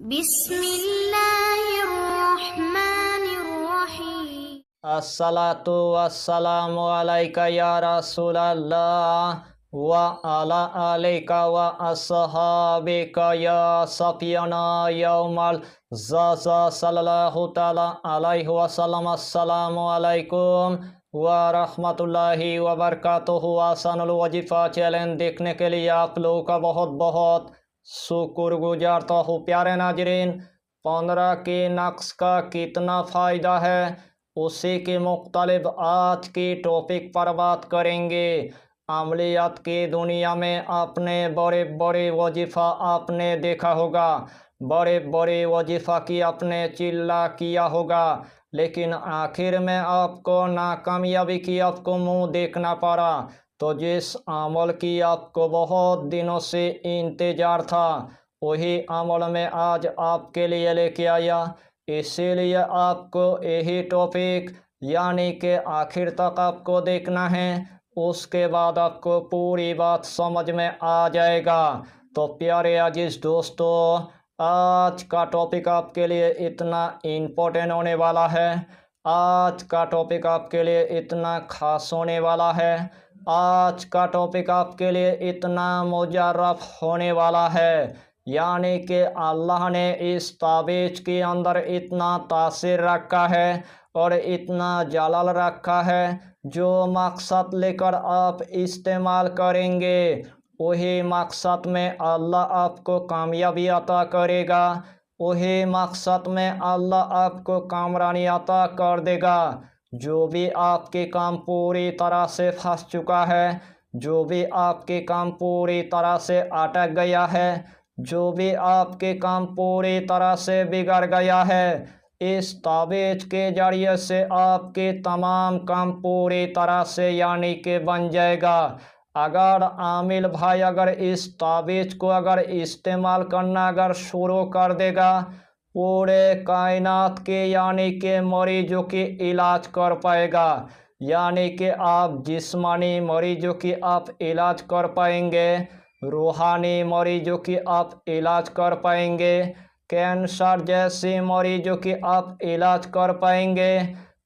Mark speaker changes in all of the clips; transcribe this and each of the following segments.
Speaker 1: बिस्मिल्लाहिर्रहमानिर्रहीम।
Speaker 2: अस्सलातु वस्सलामु अलैका या रसूलल्लाह व अला आलिका व अस्हाबिका या सफियाना यौमल ज़ज़ा सल्लल्लाहु तआला अलैहि वसल्लम। अस्सलामु अलैकुम व रहमतुल्लाहि व बरकातुहु। आसानुल वजीफ़ा चैलेंज देखने के लिए आप लोगों का बहुत बहुत शुक्रगुजारता हूँ। प्यारे नाजरीन, 15 के नक्श का कितना फ़ायदा है उसी के मुख्तलिफ आज की टॉपिक पर बात करेंगे। अमलियात की दुनिया में आपने बड़े बड़े वजीफ़ा आपने देखा होगा, बड़े बड़े वजीफ़ा की आपने चिल्ला किया होगा, लेकिन आखिर में आपको नाकामयाबी की आपको मुंह देखना पड़ा। तो जिस अमल की आपको बहुत दिनों से इंतज़ार था, वही अमल में आज आपके लिए लेके आया। इसीलिए आपको यही टॉपिक यानी कि आखिर तक आपको देखना है, उसके बाद आपको पूरी बात समझ में आ जाएगा। तो प्यारे अजीज दोस्तों, आज का टॉपिक आपके लिए इतना इम्पोर्टेंट होने वाला है, आज का टॉपिक आपके लिए इतना खास होने वाला है, आज का टॉपिक आपके लिए इतना मुजर्रफ होने वाला है, यानी कि अल्लाह ने इस ताबीज़ के अंदर इतना तासीर रखा है और इतना जलाल रखा है, जो मकसद लेकर आप इस्तेमाल करेंगे वही मकसद में अल्लाह आपको कामयाबी अता करेगा, वही मकसद में अल्लाह आपको कामरानी अता कर देगा। जो भी आपके काम पूरी तरह से फंस चुका है, जो भी आपके काम पूरी तरह से अटक गया है, जो भी आपके काम पूरी तरह से बिगड़ गया है, इस ताबीज़ के जरिए से आपके तमाम काम पूरी तरह से यानी कि बन जाएगा। अगर आमिल भाई अगर इस ताबीज़ को अगर इस्तेमाल करना अगर शुरू कर देगा, पूरे कायनात के यानी कि मरीजों की इलाज कर पाएगा, यानी कि आप जिस्मानी मरीजों की आप इलाज कर पाएंगे, रूहानी मरीजों की आप इलाज कर पाएंगे, कैंसर जैसी मरीजों की आप इलाज कर पाएंगे,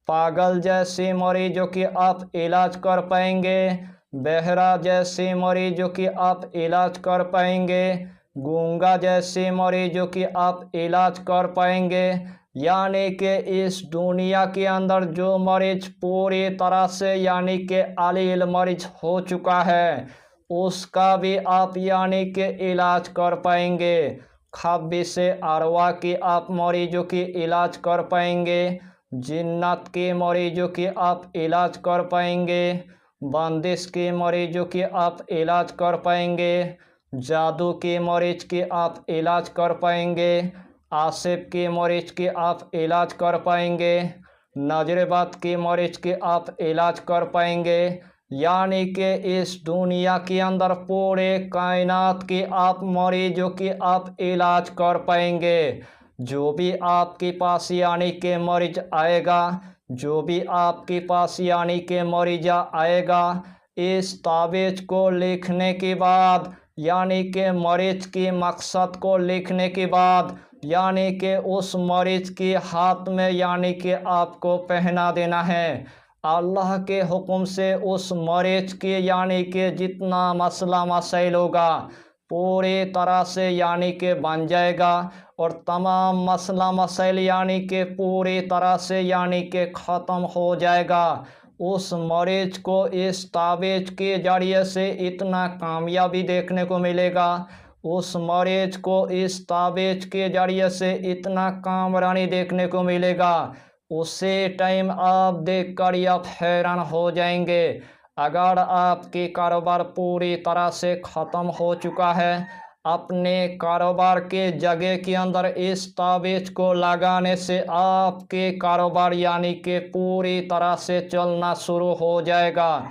Speaker 2: पागल जैसी मरीजों की आप इलाज कर पाएंगे, बहरा जैसी मरीजों की आप इलाज कर पाएंगे, गूंगा जैसी मरीजों की आप इलाज कर पाएंगे। यानी कि इस दुनिया के अंदर जो मरीज पूरी तरह से यानी कि अलील मरीज हो चुका है, उसका भी आप यानी कि इलाज कर पाएंगे। खब्बिसे अरवा की आप मरीजों की इलाज कर पाएंगे, जिन्नत के मरीजों की आप इलाज कर पाएंगे, बंदिश के मरीजों की आप इलाज कर पाएंगे, जादू के मरीज की आप इलाज कर पाएंगे, आसिफ के मरीज की आप इलाज कर पाएंगे, नजरबाद के मरीज की आप इलाज कर पाएंगे। यानी कि इस दुनिया के अंदर पूरे कायनात की आप मरीजों की आप इलाज कर पाएंगे। जो भी आपके पास यानी कि मरीज आएगा, जो भी आपके पास यानी कि मरीजा आएगा, इस ताबीज़ को लिखने के बाद यानी कि मरीज की मकसद को लिखने के बाद यानी कि उस मरीज के हाथ में यानी कि आपको पहना देना है। अल्लाह के हुक्म से उस मरीज के यानी कि जितना मसला मसाइल होगा पूरी तरह से यानी कि बन जाएगा, और तमाम मसला मसाइल यानी कि पूरी तरह से यानी कि ख़त्म हो जाएगा। उस मरीज को इस ताबीज़ के जरिए से इतना कामयाबी देखने को मिलेगा, उस मरीज को इस ताबीज़ के जरिए से इतना कामरानी देखने को मिलेगा, उसी टाइम आप देखकर आप हैरान हो जाएंगे। अगर आपके कारोबार पूरी तरह से ख़त्म हो चुका है, अपने कारोबार के जगह के अंदर इस ताबीज़ को लगाने से आपके कारोबार यानी कि पूरी तरह से चलना शुरू हो जाएगा।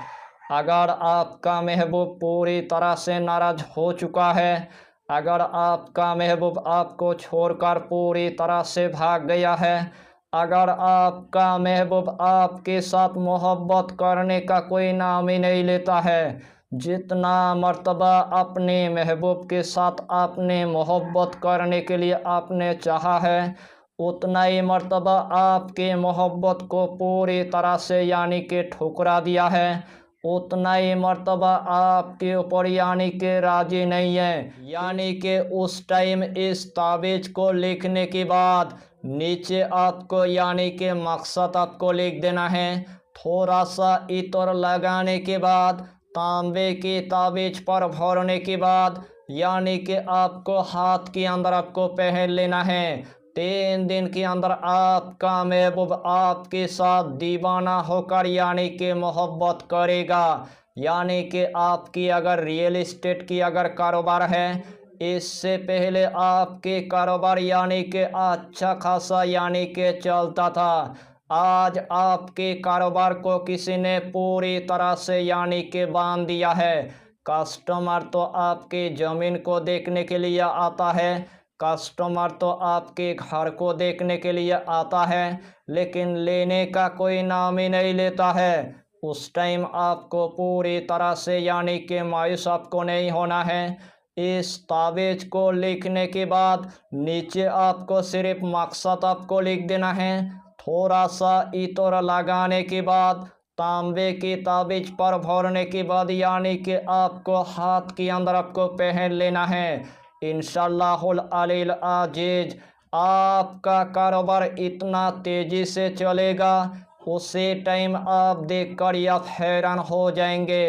Speaker 2: अगर आपका महबूब पूरी तरह से नाराज़ हो चुका है, अगर आपका महबूब आपको छोड़कर पूरी तरह से भाग गया है, अगर आपका महबूब आपके साथ मोहब्बत करने का कोई नाम ही नहीं लेता है, जितना मर्तबा अपने महबूब के साथ आपने मोहब्बत करने के लिए आपने चाहा है, उतना ही मर्तबा आपके मोहब्बत को पूरी तरह से यानी कि ठुकरा दिया है। उतना ही मर्तबा आपके ऊपर यानी कि राजी नहीं है। यानी कि उस टाइम इस ताबीज़ को लिखने के बाद नीचे आपको यानी कि मकसद आपको लिख देना है। थोड़ा सा इत्र लगाने के बाद तांबे की ताबीज़ पर भरने के बाद यानी कि आपको हाथ के अंदर आपको पहन लेना है। 3 दिन के अंदर आपका महबूब आपके साथ दीवाना होकर यानी कि मोहब्बत करेगा। यानी कि आपकी अगर रियल इस्टेट की अगर कारोबार है, इससे पहले आपके कारोबार यानी कि अच्छा खासा यानी कि चलता था। आज आपके कारोबार को किसी ने पूरी तरह से यानी कि बांध दिया है। कस्टमर तो आपके ज़मीन को देखने के लिए आता है, कस्टमर तो आपके घर को देखने के लिए आता है, लेकिन लेने का कोई नाम ही नहीं लेता है। उस टाइम आपको पूरी तरह से यानी कि मायूस आपको नहीं होना है। इस ताबीज़ को लिखने के बाद नीचे आपको सिर्फ मकसद आपको लिख देना है। थोड़ा सा इत्र लगाने के बाद तांबे की ताबीज़ पर भरने के बाद यानी कि आपको हाथ के अंदर आपको पहन लेना है। इंशाअल्लाहुल अलील अजीज आपका कारोबार इतना तेज़ी से चलेगा, उसी टाइम आप देखकर आप हैरान हो जाएंगे।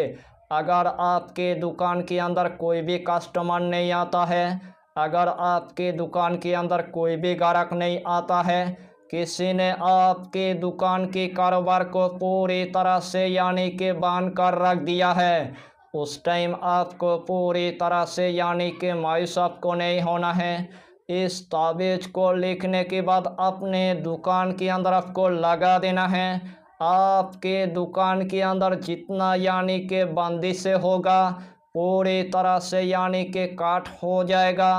Speaker 2: अगर आपके दुकान के अंदर कोई भी कस्टमर नहीं आता है, अगर आपके दुकान के अंदर कोई भी ग्राहक नहीं आता है, किसी ने आपके दुकान के कारोबार को पूरी तरह से यानी कि बांध कर रख दिया है, उस टाइम आपको पूरी तरह से यानी कि मायूस आपको नहीं होना है। इस ताबीज़ को लिखने के बाद अपने दुकान के अंदर आपको लगा देना है। आपके दुकान के अंदर जितना यानी कि बंदिश होगा पूरी तरह से यानी कि काट हो जाएगा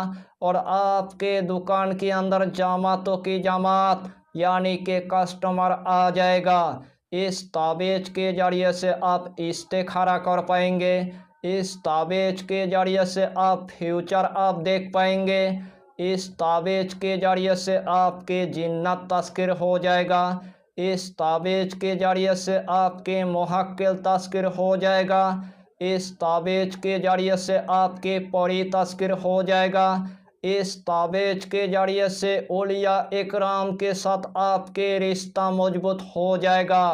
Speaker 2: और आपके दुकान के अंदर जमातों की जमात यानी कि कस्टमर आ जाएगा। इस ताबीज़ के ज़रिए से आप इस्तेखारा कर पाएंगे, इस ताबीज़ के ज़रिए से आप फ्यूचर आप देख पाएंगे, इस ताबीज़ के ज़रिए से आपके जिन्नत तस्किर हो जाएगा, इस ताबीज़ के ज़रिए से आपके मुहक्किल तस्किर हो जाएगा, इस ताबीज़ के ज़रिए से आपके परी तस्किर हो जाएगा, इस ताबीज़ के ज़रिए से औलिया इकराम के साथ आपके रिश्ता मजबूत हो जाएगा।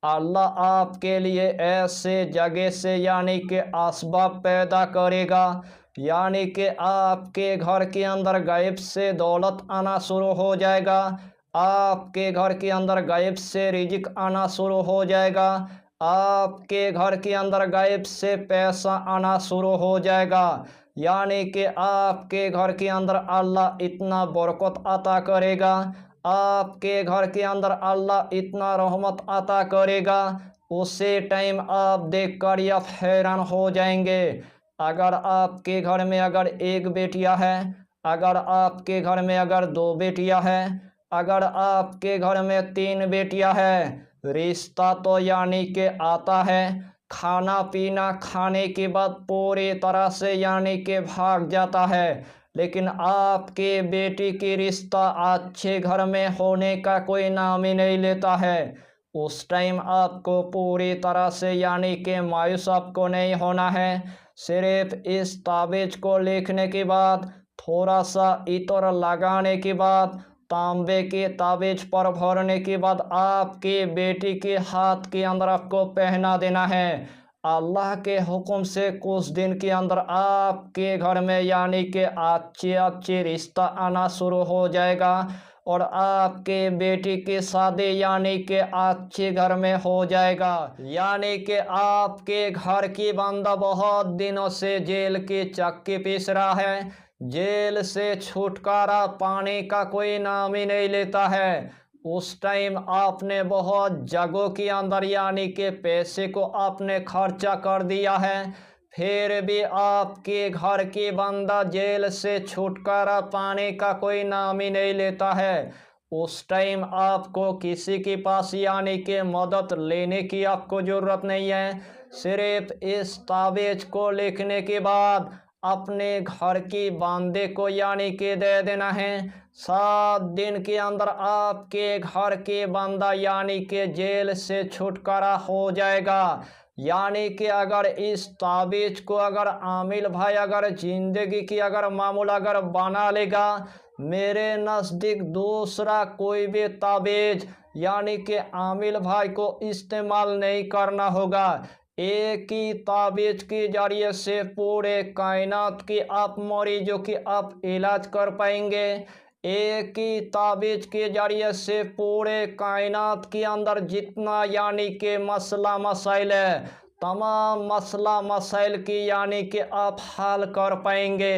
Speaker 2: अल्लाह आपके लिए ऐसे जगह से यानी कि असबाब पैदा करेगा, यानी कि आपके घर के अंदर गायब से दौलत आना शुरू हो जाएगा, आपके घर के अंदर गायब से रिजिक आना शुरू हो जाएगा, आपके घर के अंदर गायब से पैसा आना शुरू हो जाएगा। यानी कि आपके घर के अंदर अल्लाह इतना बरकत अता करेगा, आपके घर के अंदर अल्लाह इतना रहमत अता करेगा, उसी टाइम आप देखकर आप हैरान हो जाएंगे। अगर आपके घर में अगर एक बेटिया है, अगर आपके घर में अगर 2 बेटियां हैं, अगर आपके घर में 3 बेटियां हैं, रिश्ता तो यानी कि आता है, खाना पीना खाने के बाद पूरी तरह से यानी कि भाग जाता है, लेकिन आपके बेटी की रिश्ता अच्छे घर में होने का कोई नाम ही नहीं लेता है। उस टाइम आपको पूरी तरह से यानी कि मायूस आपको नहीं होना है। सिर्फ इस ताबीज़ को लिखने के बाद थोड़ा सा इत्र लगाने के बाद तांबे के ताबीज़ पर भरने के बाद आपकी बेटी के हाथ के अंदर आपको पहना देना है। अल्लाह के हुक्म से कुछ दिन के अंदर आपके घर में यानी कि अच्छे अच्छे रिश्ता आना शुरू हो जाएगा और आपके बेटी की शादी यानी कि अच्छे घर में हो जाएगा। यानी कि आपके घर की बंदा बहुत दिनों से जेल की चक्की पीस रहा है, जेल से छुटकारा पाने का कोई नाम ही नहीं लेता है, उस टाइम आपने बहुत जगहों के अंदर यानी कि पैसे को आपने खर्चा कर दिया है, फिर भी आपके घर की बंदा जेल से छुटकारा पाने का कोई नाम ही नहीं लेता है। उस टाइम आपको किसी के पास यानी कि मदद लेने की आपको ज़रूरत नहीं है, सिर्फ इस ताबीज को लिखने के बाद अपने घर की बांदे को यानी कि दे देना है। 7 दिन के अंदर आपके घर के बंदा यानी कि जेल से छुटकारा हो जाएगा। यानी कि अगर इस ताबीज को अगर आमिल भाई अगर जिंदगी की अगर मामूल अगर बना लेगा, मेरे नज़दीक दूसरा कोई भी ताबीज यानी कि आमिल भाई को इस्तेमाल नहीं करना होगा। एक ही ताबीज के जरिए से पूरे कायनात की आप मरीजों की आप इलाज कर पाएंगे। एक ही ताबीज के जरिए से पूरे कायनात के अंदर जितना यानी कि मसला मसाइल है, तमाम मसला मसाइल की यानी कि आप हल कर पाएंगे।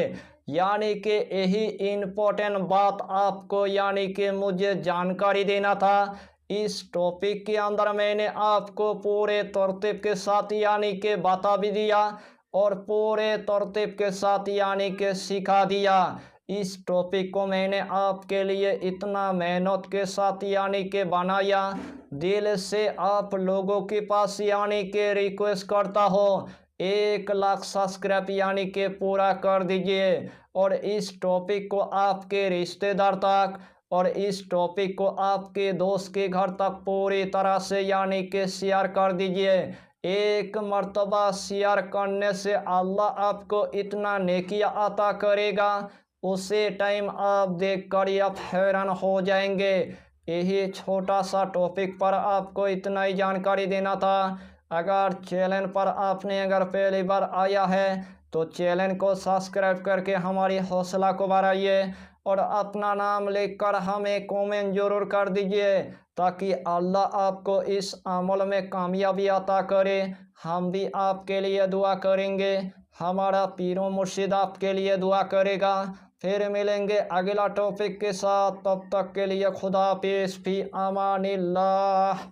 Speaker 2: यानी कि यही इम्पोर्टेंट बात आपको यानी कि मुझे जानकारी देना था। इस टॉपिक के अंदर मैंने आपको पूरे तरतीब के साथ यानी कि बता भी दिया और पूरे तरतीब के साथ यानी कि सिखा दिया। इस टॉपिक को मैंने आपके लिए इतना मेहनत के साथ यानी कि बनाया। दिल से आप लोगों के पास यानी कि रिक्वेस्ट करता हो 1 लाख सब्सक्राइब यानी कि पूरा कर दीजिए और इस टॉपिक को आपके रिश्तेदार तक और इस टॉपिक को आपके दोस्त के घर तक पूरी तरह से यानी कि शेयर कर दीजिए। एक मर्तबा शेयर करने से अल्लाह आपको इतना नेकियां अता करेगा, उसे टाइम आप देख कर आप हैरान हो जाएंगे। यही छोटा सा टॉपिक पर आपको इतना ही जानकारी देना था। अगर चैनल पर आपने अगर पहली बार आया है तो चैनल को सब्सक्राइब करके हमारी हौसला को बढ़ाइए और अपना नाम लिखकर हमें कमेंट जरूर कर दीजिए ताकि अल्लाह आपको इस अमल में कामयाबी अता करे। हम भी आपके लिए दुआ करेंगे, हमारा पीरो मुर्शिद आपके लिए दुआ करेगा। फिर मिलेंगे अगला टॉपिक के साथ, तब तक के लिए खुदा हाफिज़, फी अमानिल्लाह।